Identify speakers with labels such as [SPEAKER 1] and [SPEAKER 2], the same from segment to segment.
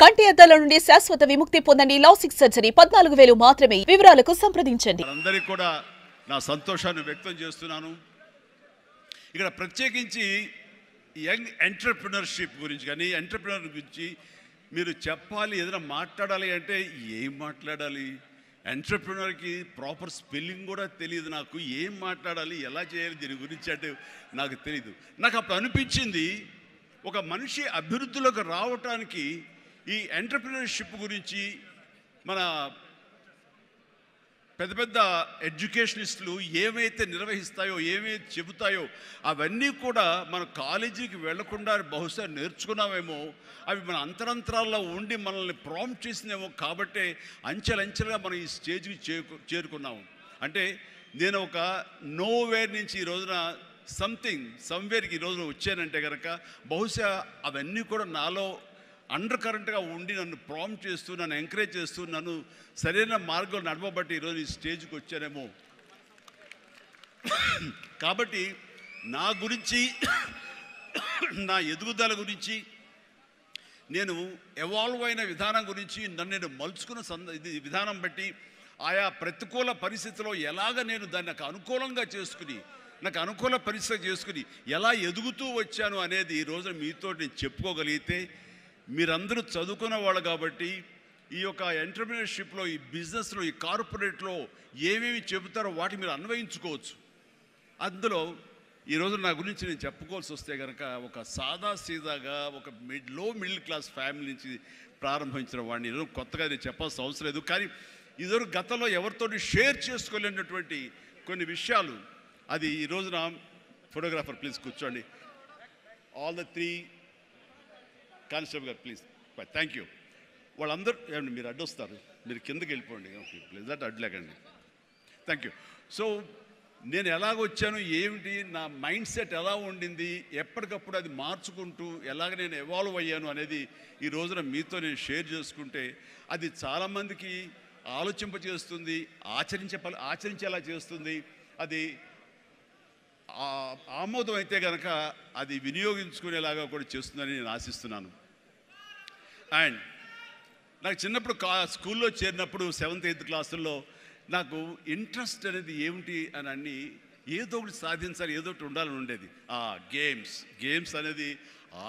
[SPEAKER 1] కంటి అద్దాల నుండి శాశ్వత విముక్తి పొందండి. లాసిక్ సర్జరీ 14,000 మాత్రమే. వివరాలకు సంప్రదించండి.
[SPEAKER 2] అందరికీ కూడా నా సంతోషాన్ని వ్యక్తం చేస్తున్నాను. ఇక్కడ ప్రత్యేకించి యంగ్ ఎంటర్‌ప్రెన్యూర్‌షిప్ గురించి కానీ ఎంటర్‌ప్రెన్యూర్ గురించి మీరు చెప్పాలి, ఏదైనా మాట్లాడాలి అంటే ఏం మాట్లాడాలి? ఎంటర్‌ప్రెన్యూర్‌కి ప్రాపర్ స్పెల్లింగ్ కూడా తెలియదు నాకు. ఏం మాట్లాడాలి, ఎలా చేయాలి దీని గురించి అంటే నాకు తెలియదు. నాకు అప్పుడు అనిపించింది, ఒక మనిషి అభివృద్ధిలోకి రావటానికి ఈ ఎంటర్‌ప్రెన్యూర్‌షిప్ గురించి మన పెద్ద పెద్ద ఎడ్యుకేషనిస్టులు ఏమైతే నిర్వహిస్తాయో, ఏమైతే చెబుతాయో అవన్నీ కూడా మన కాలేజీకి వెళ్లకుండా బహుశా నేర్చుకున్నామేమో, అవి మన అంతరంతరాల్లో ఉండి మనల్ని ప్రాంప్ట్ చేసినేమో. కాబట్టే అంచెలంచెలుగా మనం ఈ స్టేజ్కి చేరుకున్నాము. అంటే నేను ఒక నోవేర్ నుంచి ఈ రోజున సమ్వేర్కి ఈ రోజున వచ్చానంటే కనుక బహుశా అవన్నీ కూడా నాలో అండర్ కరెంట్గా ఉండి నన్ను ప్రాంప్ట్ చేస్తూ, నన్ను ఎంకరేజ్ చేస్తూ, నన్ను సరైన మార్గంలో నడవబట్టి ఈరోజు ఈ స్టేజ్కి వచ్చానేమో. కాబట్టి నా గురించి, నా ఎదుగుదల గురించి, నేను ఎవాల్వ్ అయిన విధానం గురించి, నన్ను నేను మలుచుకున్న విధానం బట్టి, ఆయా ప్రతికూల పరిస్థితిలో ఎలాగ నేను దాన్ని నాకు అనుకూలంగా చేసుకుని, నాకు అనుకూల పరిస్థితి చేసుకుని ఎలా ఎదుగుతూ వచ్చాను అనేది ఈ రోజున మీతో నేను చెప్పుకోగలిగితే, మీరందరూ చదువుకున్న వాళ్ళు కాబట్టి ఈ యొక్క ఎంటర్‌ప్రెన్యూర్‌షిప్లో, ఈ బిజినెస్లో, ఈ కార్పొరేట్లో ఏమేమి చెబుతారో వాటి మీరు అన్వయించుకోవచ్చు. అందులో ఈరోజు నా గురించి నేను చెప్పుకోవాల్సి వస్తే కనుక, ఒక సాదాసీదాగా ఒక లో మిడిల్ క్లాస్ ఫ్యామిలీ నుంచి ప్రారంభించిన వాడిని ఈరోజు కొత్తగా నేను చెప్పాల్సిన అవసరం లేదు. కానీ ఇదివరకు గతంలో ఎవరితో షేర్ చేసుకోలేనటువంటి కొన్ని విషయాలు, అది ఈ రోజున ఫోటోగ్రాఫర్ ప్లీజ్ కూర్చోండి. ఆల్ ద 3 కానిస్టేబుల్ గారు ప్లీజ్, థ్యాంక్ యూ. వాళ్ళందరూ ఏమండి మీరు అడ్డొస్తారు, మీరు కిందకి వెళ్ళిపోండి ప్లీజ్, దట్ అడ్లేకండి. Thank you. సో నేను ఎలాగొచ్చాను, ఏమిటి నా మైండ్ సెట్ ఎలా ఉండింది, ఎప్పటికప్పుడు అది మార్చుకుంటూ ఎలాగ నేను ఎవాల్వ్ అయ్యాను అనేది ఈ రోజున మీతో నేను షేర్ చేసుకుంటే అది చాలామందికి ఆలోచింపజేస్తుంది, ఆచరించేలా చేస్తుంది. అది ఆమోదం అయితే కనుక అది వినియోగించుకునేలాగా కూడా చేస్తుందని నేను ఆశిస్తున్నాను. అండ్ నాకు చిన్నప్పుడు స్కూల్లో చేరినప్పుడు 7th 8th క్లాసుల్లో నాకు ఇంట్రెస్ట్ అనేది ఏమిటి అని అన్ని ఏదో ఒకటి సాధించాలి, ఏదో ఒకటి ఉండాలని ఉండేది. గేమ్స్ అనేది,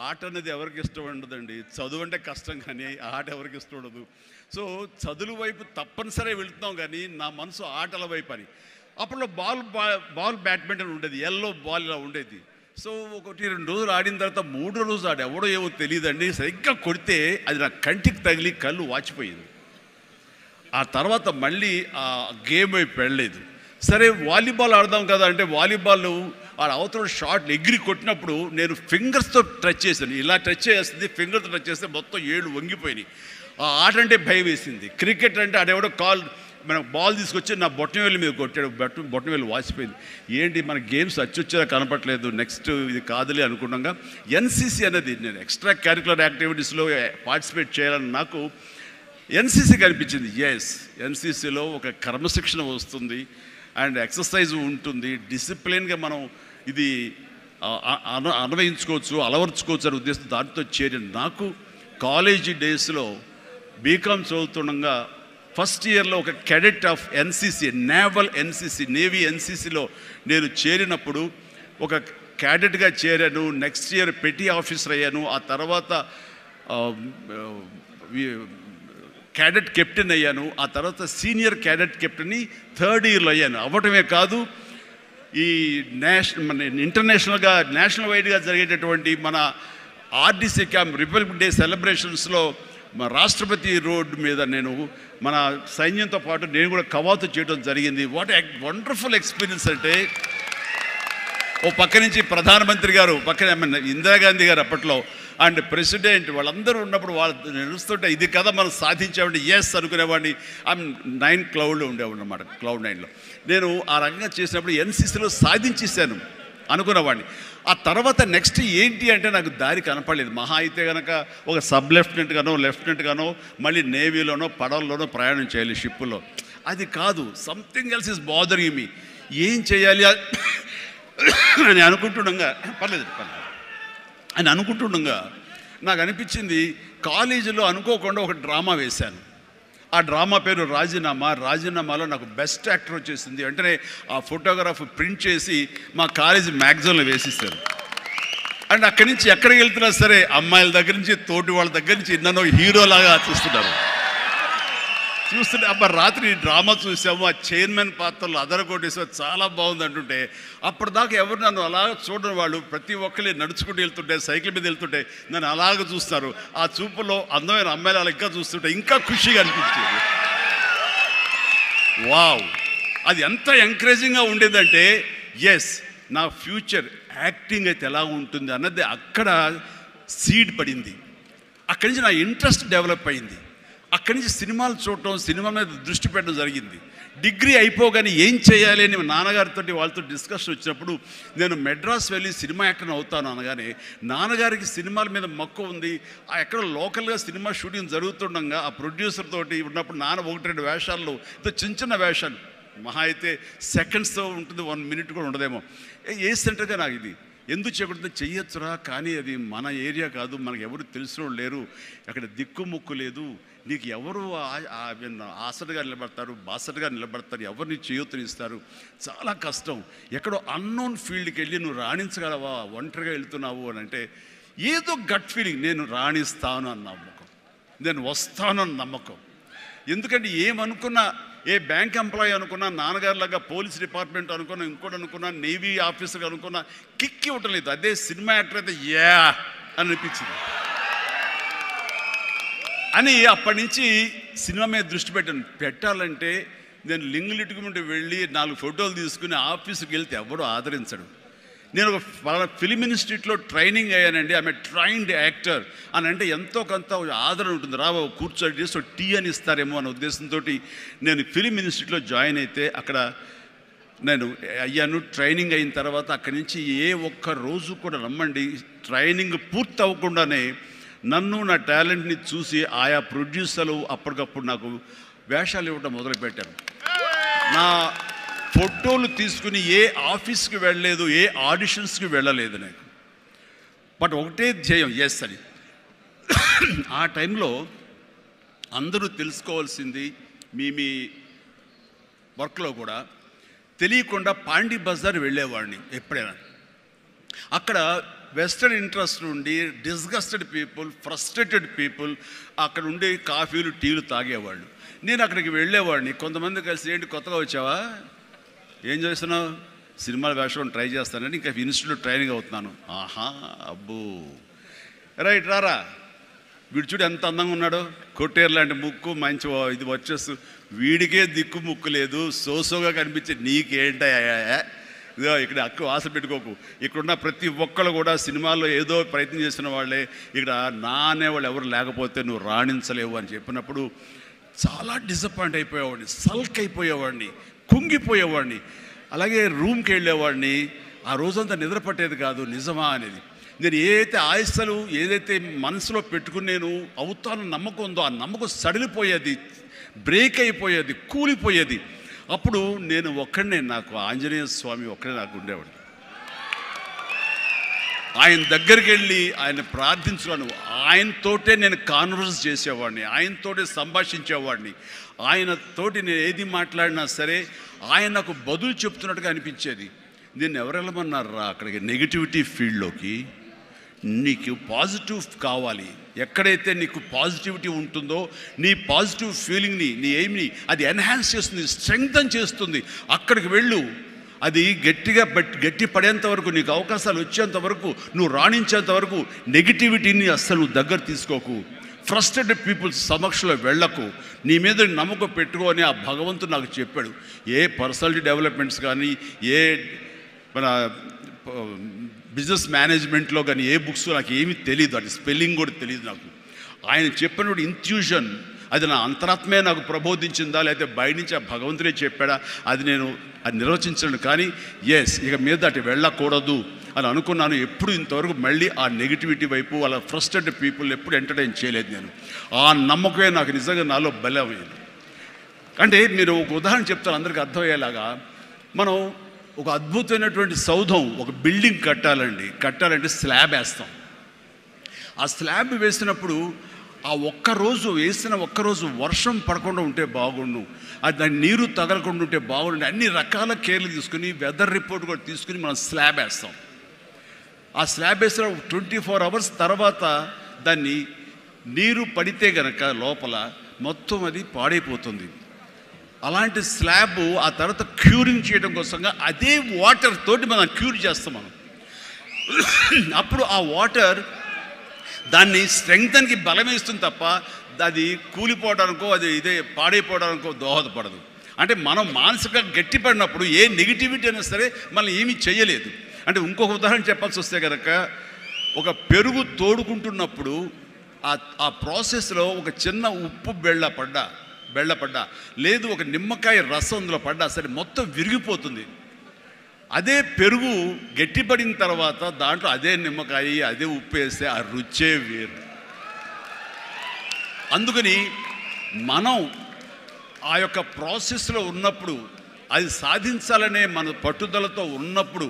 [SPEAKER 2] ఆట అనేది ఎవరికి ఇష్టం ఉండదండి. చదువు అంటే కష్టం కానీ ఆట ఎవరికి ఇష్టం ఉండదు. సో చదువు వైపు తప్పనిసరిగా వెళుతున్నాం కానీ నా మనసు ఆటల వైపు అని. అప్పట్లో బాల్ బ్యాడ్మింటన్ ఉండేది, ఎల్లో బాల్ ఇలా ఉండేది. సో 1-2 రోజులు ఆడిన తర్వాత 3వ రోజు ఎవడో ఏమో తెలియదండి, సరిగ్గా కొడితే అది నా కంటికి తగిలి కళ్ళు వాచిపోయింది. ఆ తర్వాత మళ్ళీ ఆ గేమ్ వైపు వెళ్ళలేదు. సరే వాలీబాల్ ఆడదాం కదా అంటే వాలీబాల్ ఆ అవతల షాట్ ఎగిరి కొట్టినప్పుడు నేను ఫింగర్స్తో టచ్ చేశాను. ఇలా టచ్ చేస్తుంది, ఫింగర్తో టచ్ చేస్తే మొత్తం ఏళ్ళు వంగిపోయినాయి. ఆ ఆట అంటే భయం వేసింది. క్రికెట్ అంటే ఆడెవడో మన బాల్ తీసుకొచ్చి నా బొట్టనవేలు మీద కొట్టాడు, బొట్టనవేలు వాచిపోయింది. ఏంటి మన గేమ్స్ అచ్చొచ్చేలా కనపట్లేదు, నెక్స్ట్ ఇది కాదులే అనుకున్నాగా ఎన్సీసీ అనేది, నేను ఎక్స్ట్రా కరిక్యులర్ యాక్టివిటీస్లో పార్టిసిపేట్ చేయాలని నాకు ఎన్సీసీ కనిపించింది. ఎన్సీసీలో ఒక క్రమశిక్షణ వస్తుంది అండ్ ఎక్సర్సైజ్ ఉంటుంది, డిసిప్లిన్గా మనం ఇది అన్వయించుకోవచ్చు, అలవర్చుకోవచ్చు అనే ఉద్దేశం దాంతో చేరిన నాకు కాలేజీ డేస్లో బీకామ్ చదువుతుండగా ఫస్ట్ ఇయర్లో ఒక క్యాడెట్ ఆఫ్ ఎన్సీసీ, నేవీ ఎన్సీసీలో నేను చేరినప్పుడు ఒక క్యాడెట్గా చేరాను. నెక్స్ట్ ఇయర్ పెటీ ఆఫీసర్ అయ్యాను. ఆ తర్వాత క్యాడెట్ కెప్టెన్ అయ్యాను. ఆ తర్వాత సీనియర్ క్యాడెట్ కెప్టెన్ని 3rd ఇయర్లో అయ్యాను. అవ్వటమే కాదు, ఈ ఇంటర్నేషనల్గా నేషనల్ వైడ్గా జరిగేటటువంటి మన ఆర్డీసీ క్యాంప్ రిపబ్లిక్ డే సెలబ్రేషన్స్లో మా రాష్ట్రపతి రోడ్డు మీద నేను మన సైన్యంతో పాటు నేను కూడా కవాతు చేయడం జరిగింది. వాట్ వండర్ఫుల్ ఎక్స్పీరియన్స్ అంటే, ఓ పక్క నుంచి ప్రధానమంత్రి గారు, పక్కన ఇందిరాగాంధీ గారు అప్పట్లో అండ్ ప్రెసిడెంట్ వాళ్ళందరూ ఉన్నప్పుడు వాళ్ళు నడుస్తుంటే ఇది కదా మనం సాధించామంటే అనుకునేవాడిని. 9 క్లౌడ్లో ఉండేవాడు అన్నమాట, క్లౌడ్ 9లో నేను ఆ రకంగా చేసినప్పుడు ఎన్సీసీలో సాధించేశాను అనుకునేవాడిని. ఆ తర్వాత నెక్స్ట్ ఏంటి అంటే నాకు దారి కనపడలేదు. మహా అయితే కనుక ఒక సబ్ లెఫ్టినెంట్ గానో మళ్ళీ నేవీలోనో పడవల్లోనో ప్రయాణం చేయాలి, షిప్పులో. అది కాదు, something else is bothering me. ఏం చేయాలి అని అనుకుంటుండగా నాకు అనిపించింది కాలేజీలో అనుకోకుండా ఒక డ్రామా వేశాను. ఆ డ్రామా పేరు రాజీనామా. రాజీనామాలో నాకు బెస్ట్ యాక్టర్ వచ్చేసింది. వెంటనే ఆ ఫోటోగ్రాఫ్ ప్రింట్ చేసి మా కాలేజీ మ్యాగజైన్లో వేసిస్తారు. అండ్ అక్కడి నుంచి ఎక్కడికి వెళ్తున్నా సరే అమ్మాయిల దగ్గర నుంచి తోటి వాళ్ళ దగ్గర నుంచి నన్ను హీరోలాగా చూస్తుంటే అబ్బా రాత్రి డ్రామా చూసాము, ఆ చైర్మన్ పాత్రలు అదరగొట్టేసాము, చాలా బాగుంది అంటుంటే అప్పటిదాకా ఎవరు నన్ను అలాగ చూడని వాళ్ళు ప్రతి ఒక్కరి నడుచుకుంటూ వెళ్తుంటే, సైకిల్ మీద వెళ్తుంటే నన్ను అలాగ చూస్తారు. ఆ చూపులో అందమైన అమ్మాయిలు అలా ఇంకా చూస్తుంటే ఇంకా ఖుషిగా అనిపించేది. వావ్, అది ఎంత ఎంకరేజింగ్గా ఉండేదంటే ఎస్ నా ఫ్యూచర్ యాక్టింగ్ అయితే ఎలా ఉంటుంది అన్నది అక్కడ సీడ్ పడింది. అక్కడి నుంచి నా ఇంట్రెస్ట్ డెవలప్ అయింది. అక్కడి నుంచి సినిమాలు చూడటం, సినిమా మీద దృష్టి పెట్టడం జరిగింది. డిగ్రీ అయిపోగానే ఏం చేయాలి అని నాన్నగారితో వాళ్ళతో డిస్కషన్ వచ్చినప్పుడు నేను మెడ్రాస్ వెళ్ళి సినిమా యాక్టర్ని అవుతాను అనగానే నాన్నగారికి సినిమాల మీద మక్కువ ఉంది. ఆ ఎక్కడ లోకల్గా సినిమా షూటింగ్ జరుగుతుండగా ఆ ప్రొడ్యూసర్ తోటి ఉన్నప్పుడు నాన్న 1-2 వేషాల్లో చిన్న చిన్న వేషాలు మహా అయితే సెకండ్స్తో ఉంటుంది, 1 minute కూడా ఉండదేమో. ఏ సెంటర్గా నాకు ఇది ఎందుకు చేయకూడదు, చెయ్యొచ్చురా, కానీ అది మన ఏరియా కాదు, మనకు ఎవరు తెలిసిన లేరు, అక్కడ దిక్కుముక్కు లేదు, నీకు ఎవరు ఆసటగా నిలబడతారు, బాసటగా నిలబడతారు, ఎవరిని చేయూతనిస్తారు, చాలా కష్టం, ఎక్కడో అన్నోన్ ఫీల్డ్కి వెళ్ళి నువ్వు రాణించగలవా, ఒంటరిగా వెళ్తున్నావు అని అంటే ఏదో గట్ ఫీలింగ్, నేను రాణిస్తాను అన్న నమ్మకం, నేను వస్తాను అన్న నమ్మకం. ఎందుకంటే ఏమనుకున్నా, ఏ బ్యాంక్ ఎంప్లాయీ అనుకున్నా, నాన్నగారిలాగా పోలీస్ డిపార్ట్మెంట్ అనుకున్నా, ఇంకోటి అనుకున్నా, నేవీ ఆఫీసర్ అనుకున్నా కిక్కి ఉండలేదు. అదే సినిమా యాక్టర్ అయితే యా అని అనిపించింది అని అప్పటి నుంచి సినిమా మీద దృష్టి పెట్టాలంటే నేను లింగులిట్టుకుంటూ వెళ్ళి 4 ఫోటోలు తీసుకుని ఆఫీసుకి వెళ్తే ఎవడో ఆదరించడు. నేను ఒక ఫిలిం ఇన్స్టిట్యూట్లో ట్రైనింగ్ అయ్యానండి, ఆమె ట్రైన్డ్ యాక్టర్ అని అంటే ఎంతో కొంత ఆదరణ ఉంటుంది. రావు కూర్చొని చేసి టీ అని ఇస్తారేమో అనే ఉద్దేశంతో నేను ఫిలిం ఇన్స్టిట్యూట్లో జాయిన్ అయితే అక్కడ నేను అయ్యాను. ట్రైనింగ్ అయిన తర్వాత అక్కడి నుంచి ఏ ఒక్క రోజు కూడా రమ్మండి, ట్రైనింగ్ పూర్తి అవ్వకుండానే నన్ను నా టాలెంట్ని చూసి ఆయా ప్రొడ్యూసర్లు అప్పటికప్పుడు నాకు వేషాలు ఇవ్వడం మొదలుపెట్టారు. నా ఫోటోలు తీసుకుని ఏ ఆఫీస్కి వెళ్ళలేదు, ఏ ఆడిషన్స్కి వెళ్ళలేదు నాకు. బట్ ఒకటే ధ్యేయం, ఎస్ అని. ఆ టైంలో అందరూ తెలుసుకోవాల్సింది, మీ వర్క్లో కూడా తెలియకుండా పాండీ బజార్ వెళ్ళేవాడిని ఎప్పుడైనా. అక్కడ వెస్టర్న్ ఇంట్రెస్ట్ నుండి డిస్గస్టెడ్ పీపుల్, ఫ్రస్ట్రేటెడ్ పీపుల్ అక్కడ ఉండి కాఫీలు టీలు తాగేవాళ్ళు. నేను అక్కడికి వెళ్ళేవాడిని. కొంతమంది కలిసి ఏంటి కొత్తగా వచ్చావా, ఏం చేస్తున్నావు, సినిమాల వేషం ట్రై చేస్తానని, ఇంకా ఇన్స్టిట్యూట్లో ట్రైనింగ్ అవుతున్నాను. ఆహా అబ్బో రైట్ రారా, వీడు చూడు ఎంత అందంగా ఉన్నాడో, కొట్టేరు లాంటి ముక్కు, మంచి ఇది వచ్చేస్తూ, వీడికే దిక్కు ముక్కు లేదు, సోసోగా కనిపించే నీకేంటయ్యా, ఇదో ఇక్కడ అక్కు ఆశ పెట్టుకోకు, ఇక్కడున్న ప్రతి ఒక్కళ్ళు కూడా సినిమాల్లో ఏదో ప్రయత్నం చేసిన వాళ్ళే, ఇక్కడ నా అనేవాళ్ళు ఎవరు లేకపోతే నువ్వు రాణించలేవు అని చెప్పినప్పుడు చాలా డిసప్పాయింట్ అయిపోయేవాడిని, సల్క్ అయిపోయేవాడిని, కుంగిపోయేవాడిని. అలాగే రూమ్కి వెళ్ళేవాడిని. ఆ రోజంతా నిద్ర పట్టేది కాదు, నిజమా అనేది. నేను ఏదైతే ఆశలు ఏదైతే మనసులో పెట్టుకుని నేను అవుతానని నమ్మకం ఉందో ఆ నమ్మకం సడిలిపోయేది, బ్రేక్ అయిపోయేది, కూలిపోయేది. అప్పుడు నేను ఒక్కడనే, నాకు ఆంజనేయ స్వామి ఒక్కడే నాకు ఉండేవాడు. ఆయన దగ్గరికి వెళ్ళి ఆయన ప్రార్థించున్నాను, ఆయనతోటే నేను కాన్వర్స్ చేసేవాడిని, ఆయనతోటే సంభాషించేవాడిని. ఆయనతోటి నేను ఏది మాట్లాడినా సరే ఆయన నాకు బదులు చెప్తున్నట్టుగా అనిపించేది. నేను ఎవరు వెళ్ళమన్నారా అక్కడికి, నెగిటివిటీ ఫీల్డ్లోకి? నీకు పాజిటివ్ కావాలి. ఎక్కడైతే నీకు పాజిటివిటీ ఉంటుందో నీ పాజిటివ్ ఫీలింగ్ని, నీ ఎయిమ్ని అది ఎన్హాన్స్ చేస్తుంది, స్ట్రెంగ్తన్ చేస్తుంది. అక్కడికి వెళ్ళు. అది గట్టి పడేంత వరకు, నీకు అవకాశాలు వచ్చేంత వరకు, నువ్వు రాణించేంత వరకు నెగిటివిటీని అస్సలు నువ్వు దగ్గర తీసుకోకు. ఫ్రస్ట్రేటెడ్ పీపుల్స్ సమక్షంలో వెళ్ళకు, నీ మీద నమ్మకం పెట్టుకో అని ఆ భగవంతుడు నాకు చెప్పాడు. ఏ పర్సనాలిటీ డెవలప్మెంట్స్ కానీ, ఏ మన బిజినెస్ మేనేజ్మెంట్లో కానీ ఏ బుక్స్ నాకు ఏమీ తెలియదు, అది స్పెల్లింగ్ కూడా తెలియదు నాకు. ఆయన చెప్పినప్పుడు ఇంట్యూషన్, అది నా అంతరాత్మే నాకు ప్రబోధించిందా, లేకపోతే బయట నుంచి ఆ భగవంతుడే చెప్పాడా, అది నేను అది నిర్వచించను. కానీ ఎస్, ఇక మీద అటు వెళ్ళకూడదు అని అనుకున్నాను. ఎప్పుడు ఇంతవరకు మళ్ళీ ఆ నెగిటివిటీ వైపు, వాళ్ళ ఫ్రస్ట్రేటెడ్ పీపుల్ ఎప్పుడు ఎంటర్టైన్ చేయలేదు నేను. ఆ నమ్మకమే నాకు నిజంగా నాలో బలమైంది. అంటే మీరు ఒక ఉదాహరణ చెప్తాను అందరికీ అర్థమయ్యేలాగా. మనం ఒక అద్భుతమైనటువంటి సౌధం, ఒక బిల్డింగ్ కట్టాలంటే స్లాబ్ వేస్తాం. ఆ స్లాబ్ వేసినప్పుడు ఆ ఒక్కరోజు వేసిన ఒక్కరోజు వర్షం పడకుండా ఉంటే బాగుండు, అది దాని నీరు తగలకుండా ఉంటే బాగుండు, అన్ని రకాల కేర్లు తీసుకుని వెదర్ రిపోర్ట్ కూడా తీసుకుని మనం స్లాబ్ వేస్తాం. ఆ స్లాబ్ వేసిన 24 అవర్స్ తర్వాత దాన్ని నీరు పడితే గనక లోపల మొత్తం అది పాడైపోతుంది. అలాంటి స్లాబ్ ఆ తర్వాత క్యూరింగ్ చేయడం కోసంగా అదే వాటర్ తోటి మనం క్యూర్ చేస్తాం మనం. అప్పుడు ఆ వాటర్ దాన్ని స్ట్రెంగ్తన్కి బలం వేస్తుంది తప్ప అది కూలిపోవడానికో అది ఇదే పాడైపోవడానికో దోహదపడదు. అంటే మనం మానసికంగా గట్టిపడినప్పుడు ఏ నెగిటివిటీ అయినా సరే మనం ఏమీ చేయలేదు. అంటే ఇంకొక ఉదాహరణ చెప్పాల్సి వస్తే కనుక, ఒక పెరుగు తోడుకుంటున్నప్పుడు ఆ ప్రాసెస్లో ఒక చిన్న ఉప్పు బెళ్ళపడ్డా లేదు ఒక నిమ్మకాయ రసం అందులో పడ్డా సరే మొత్తం విరిగిపోతుంది. అదే పెరుగు గట్టిపడిన తర్వాత దాంట్లో అదే నిమ్మకాయ అదే ఉప్పు వేస్తే ఆ రుచే వేరు. అందుకని మనం ఆ యొక్క ప్రాసెస్లో ఉన్నప్పుడు, అది సాధించాలనే మన పట్టుదలతో ఉన్నప్పుడు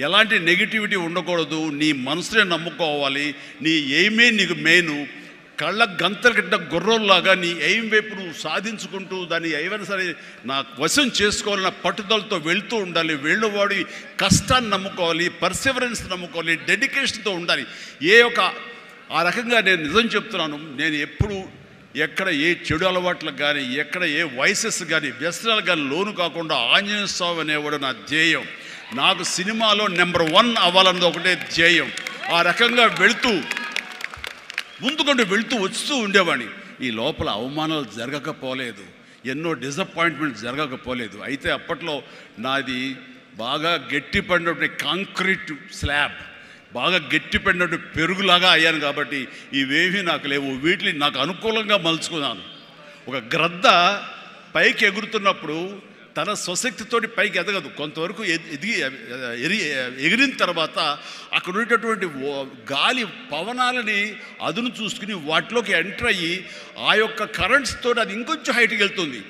[SPEAKER 2] ఎలాంటి నెగిటివిటీ ఉండకూడదు. నీ మనసునే నమ్ముకోవాలి. నీ ఎయిమే నీకు మెయిన్. కళ్ళ గంతల కింద గుర్రంలాగా నీ ఎయిమ్ వైపు నువ్వు సాధించుకుంటూ దాన్ని ఏమైనా సరే నా వశం చేసుకోవాలన్న పట్టుదలతో వెళ్తూ ఉండాలి. వెళ్ళేవాడి కష్టాన్ని నమ్ముకోవాలి, పర్సివరెన్స్ నమ్ముకోవాలి, డెడికేషన్తో ఉండాలి. ఆ రకంగా నేను నిజం చెప్తున్నాను. నేను ఎప్పుడు ఎక్కడ ఏ చెడు అలవాట్లకు కానీ, ఎక్కడ ఏ వయసెస్ కానీ, వ్యసనాలకు కానీ లోను కాకుండా ఆంజనేయ స్వామి అనేవాడు నా ధ్యేయం. నాకు సినిమాలో నెంబర్ 1 అవ్వాలన్నది ఒకటే ధ్యేయం. ఆ రకంగా ముందుకుంటూ వెళుతూ వస్తూ ఉండేవాడిని. ఈ లోపల అవమానాలు జరగకపోలేదు, ఎన్నో డిసప్పాయింట్మెంట్ జరగకపోలేదు. అయితే అప్పట్లో నాది బాగా గట్టిపడినటువంటి కాంక్రీట్ స్లాబ్, బాగా గట్టిపడినటువంటి పెరుగులాగా అయ్యాను కాబట్టి ఇవేమీ నాకు లేవు. వీటిని నాకు అనుకూలంగా మలుచుకున్నాను. ఒక గ్రద్ద పైకి ఎగురుతున్నప్పుడు తన స్వశక్తితోటి పైకి ఎదగదు. కొంతవరకు ఎగిరిన తర్వాత అక్కడ ఉండేటటువంటి గాలి పవనాలని అదును చూసుకుని వాటిలోకి ఎంటర్ అయ్యి ఆ యొక్క కరెంట్స్తో అది ఇంకొంచెం హైట్కి వెళ్తుంది.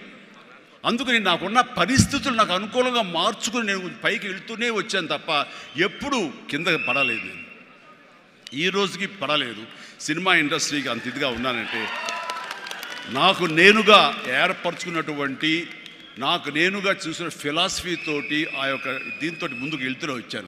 [SPEAKER 2] అందుకని నాకున్న పరిస్థితులు నాకు అనుకూలంగా మార్చుకుని నేను పైకి వెళ్తూనే వచ్చాను తప్ప ఎప్పుడు కిందకి పడలేదు. ఈ రోజుకి పడలేదు. సినిమా ఇండస్ట్రీకి అంత ఇదిగా ఉన్నానంటే నాకు నేనుగా ఏర్పరచుకున్నటువంటి, నాకు నేనుగా చూసిన ఫిలాసఫీ తోటి ఆ యొక్క దీంతో ముందుకు వెళ్తూనే వచ్చాను.